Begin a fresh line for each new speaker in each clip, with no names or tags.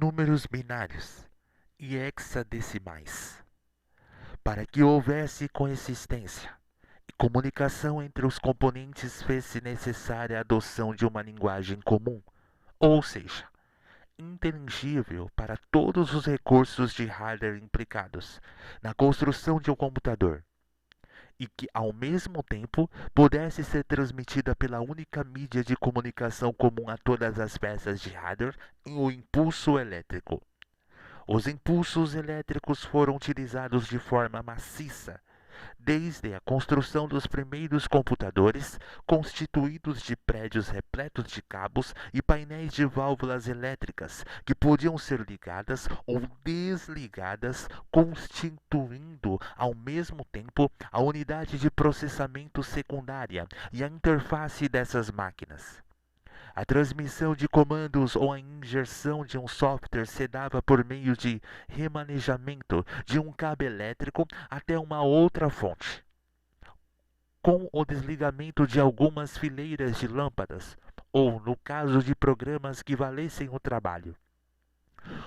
números binários e hexadecimais. Para que houvesse coexistência e comunicação entre os componentes, fez-se necessária a adoção de uma linguagem comum, ou seja, inteligível para todos os recursos de hardware implicados na construção de um computador, e que, ao mesmo tempo, pudesse ser transmitida pela única mídia de comunicação comum a todas as peças de hardware, o impulso elétrico. Os impulsos elétricos foram utilizados de forma maciça desde a construção dos primeiros computadores, constituídos de prédios repletos de cabos e painéis de válvulas elétricas que podiam ser ligadas ou desligadas, constituindo ao mesmo tempo a unidade de processamento secundária e a interface dessas máquinas. A transmissão de comandos ou a injeção de um software se dava por meio de remanejamento de um cabo elétrico até uma outra fonte, com o desligamento de algumas fileiras de lâmpadas, ou, no caso de programas que valessem o trabalho,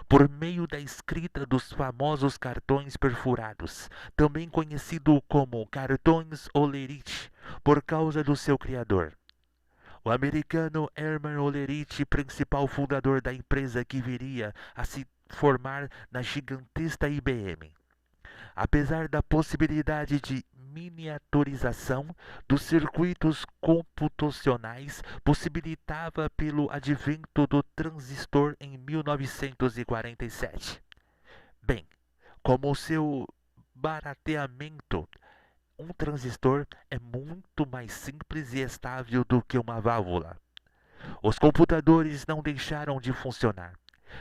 por meio da escrita dos famosos cartões perfurados, também conhecido como cartões Olerite, por causa do seu criador, o americano Herman Olerite, principal fundador da empresa que viria a se formar na gigantesca IBM. Apesar da possibilidade de miniaturização dos circuitos computacionais, possibilitava pelo advento do transistor em 1947. Bem, como o seu barateamento, um transistor é muito mais simples e estável do que uma válvula. Os computadores não deixaram de funcionar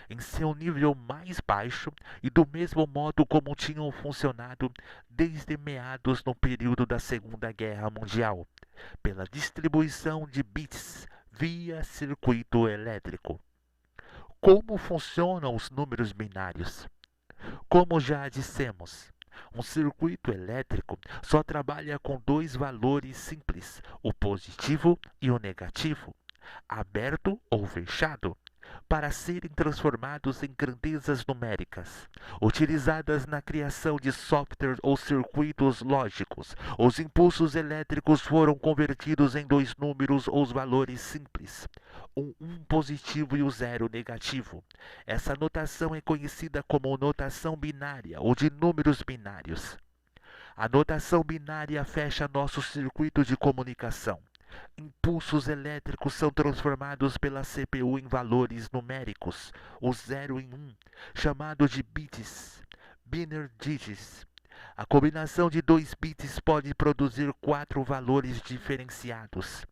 em seu nível mais baixo e do mesmo modo como tinham funcionado desde meados no período da Segunda Guerra Mundial, pela distribuição de bits via circuito elétrico. Como funcionam os números binários? Como já dissemos, um circuito elétrico só trabalha com dois valores simples, o positivo e o negativo, aberto ou fechado, para serem transformados em grandezas numéricas, utilizadas na criação de software ou circuitos lógicos. Os impulsos elétricos foram convertidos em dois números ou valores simples, um positivo e o zero negativo. Essa notação é conhecida como notação binária ou de números binários. A notação binária fecha nosso circuito de comunicação. Impulsos elétricos são transformados pela CPU em valores numéricos, o 0 em 1, chamado de bits, binary digits. A combinação de dois bits pode produzir quatro valores diferenciados: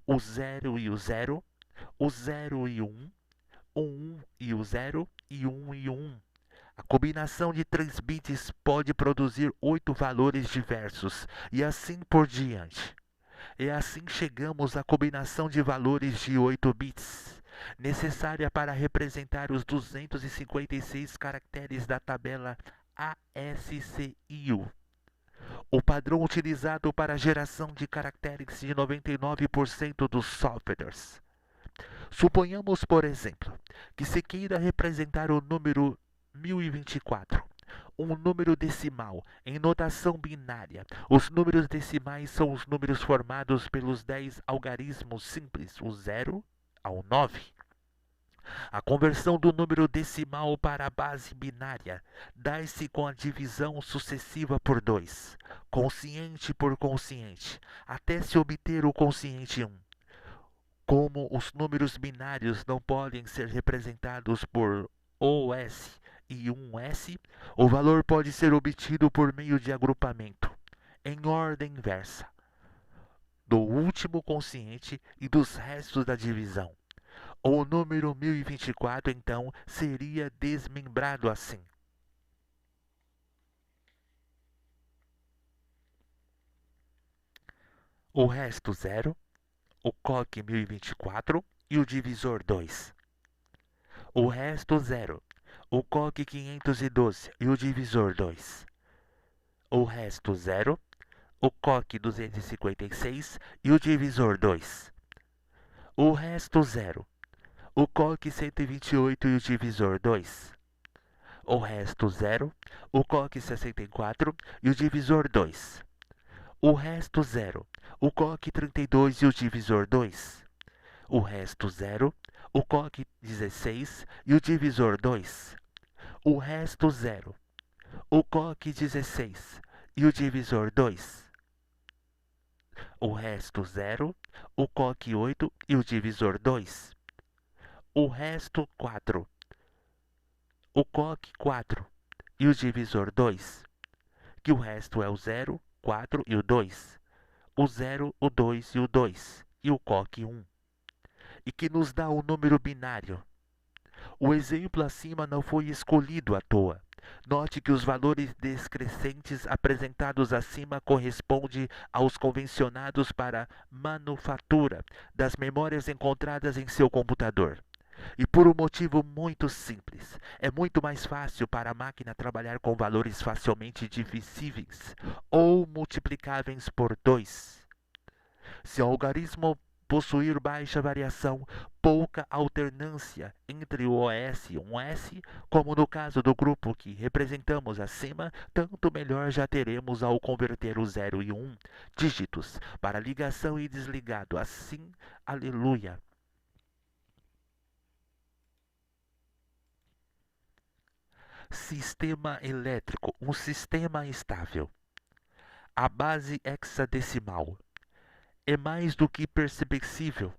o 0 e o 0, o 0 e o 1, o 1 e o 0 e o 1 e o 1. A combinação de 3 bits pode produzir 8 valores diversos, e assim por diante. E assim chegamos à combinação de valores de 8 bits, necessária para representar os 256 caracteres da tabela ASCII, o padrão utilizado para a geração de caracteres de 99% dos softwares. Suponhamos, por exemplo, que se queira representar o número 1024, um número decimal em notação binária. Os números decimais são os números formados pelos 10 algarismos simples, o 0 ao 9. A conversão do número decimal para a base binária dá-se com a divisão sucessiva por 2, quociente por quociente, até se obter o quociente 1. Como os números binários não podem ser representados por OS e 1S, o valor pode ser obtido por meio de agrupamento, em ordem inversa, do último quociente e dos restos da divisão. O número 1024, então, seria desmembrado assim. O resto 0, o coque 1024 e o divisor 2. O resto 0, o coque 512 e o divisor 2. O resto 0, o coque 256 e o divisor 2. O resto 0, o coque 128 e o divisor 2. O resto 0, o coque 64 e o divisor 2. O resto 0, o coque 32 e o divisor 2. O resto 0, o coque 16 e o divisor 2. O resto 0, o coque 16 e o divisor 2. O resto 0, o coque 8 e o divisor 2. O resto 4, o coque 4 e o divisor 2. Que o resto é o 0, 4 e o 2. O 0, o 2 e o 2. E o coque 1. E que nos dá o número binário. O exemplo acima não foi escolhido à toa. Note que os valores descrescentes apresentados acima correspondem aos convencionados para manufatura das memórias encontradas em seu computador. E por um motivo muito simples. É muito mais fácil para a máquina trabalhar com valores facilmente divisíveis ou multiplicáveis por 2. Se o algarismo possuir baixa variação, pouca alternância entre o OS e um S, como no caso do grupo que representamos acima, tanto melhor já teremos ao converter o 0 e o 1 dígitos para ligação e desligado. Assim, aleluia. Sistema elétrico, um sistema estável. A base hexadecimal. É mais do que perceptível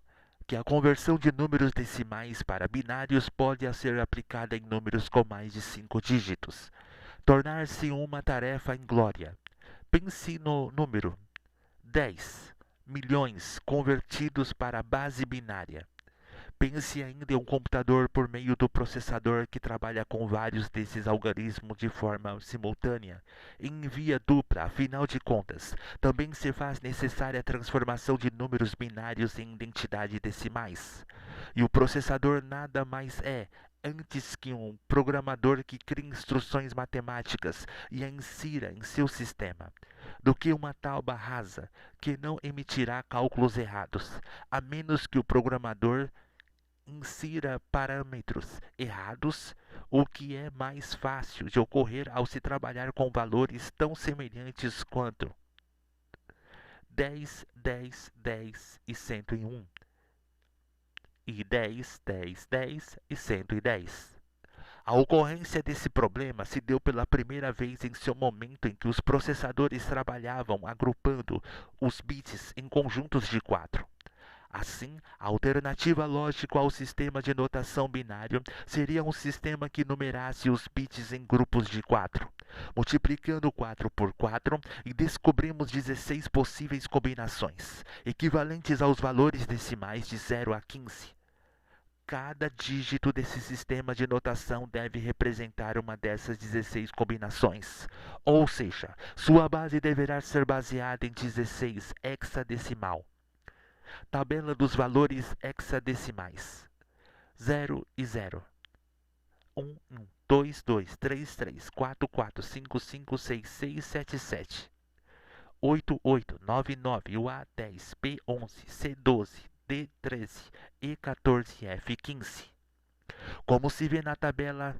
que a conversão de números decimais para binários pode ser aplicada em números com mais de 5 dígitos. Tornar-se uma tarefa inglória. Pense no número 10 milhões convertidos para a base binária. Pense ainda em um computador por meio do processador que trabalha com vários desses algarismos de forma simultânea, em via dupla. Afinal de contas, também se faz necessária a transformação de números binários em identidades decimais. E o processador nada mais é antes que um programador que crie instruções matemáticas e a insira em seu sistema, do que uma tábua rasa que não emitirá cálculos errados, a menos que o programador insira parâmetros errados, o que é mais fácil de ocorrer ao se trabalhar com valores tão semelhantes quanto 10, 10, 10 e 101, e 10, 10, 10 e 110. A ocorrência desse problema se deu pela primeira vez em seu momento em que os processadores trabalhavam agrupando os bits em conjuntos de 4. Assim, a alternativa lógica ao sistema de notação binário seria um sistema que numerasse os bits em grupos de 4. Multiplicando 4 por 4, e descobrimos 16 possíveis combinações, equivalentes aos valores decimais de 0 a 15. Cada dígito desse sistema de notação deve representar uma dessas 16 combinações. Ou seja, sua base deverá ser baseada em 16 hexadecimal. Tabela dos valores hexadecimais: 0 e 0, 1, 1, 2, 2, 3, 3, 4, 4, 5, 5, 6, 6, 7, 7, 8, 8, 9, 9, UA10, P11, C12, D13, E14, F15. Como se vê na tabela,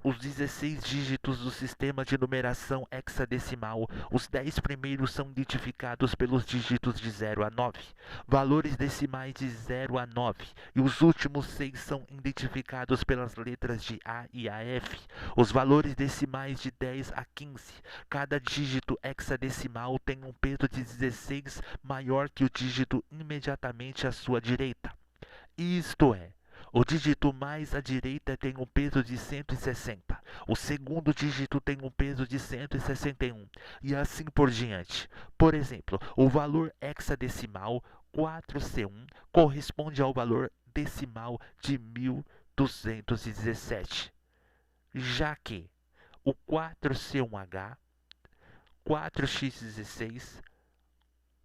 os 16 dígitos do sistema de numeração hexadecimal, os 10 primeiros são identificados pelos dígitos de 0 a 9, valores decimais de 0 a 9, e os últimos 6 são identificados pelas letras de A e AF, os valores decimais de 10 a 15. Cada dígito hexadecimal tem um peso de 16 maior que o dígito imediatamente à sua direita. Isto é, o dígito mais à direita tem um peso de 160, o segundo dígito tem um peso de 161, e assim por diante. Por exemplo, o valor hexadecimal 4C1 corresponde ao valor decimal de 1217, já que o 4C1H, 4x16,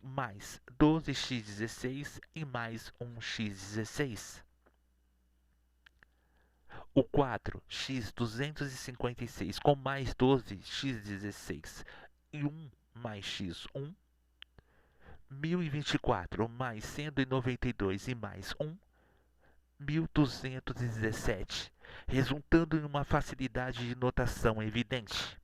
mais 12x16 e mais 1x16. O 4x256 com mais 12x16 e 1 mais x1, 1024 mais 192 e mais 1, 1217, resultando em uma facilidade de notação evidente.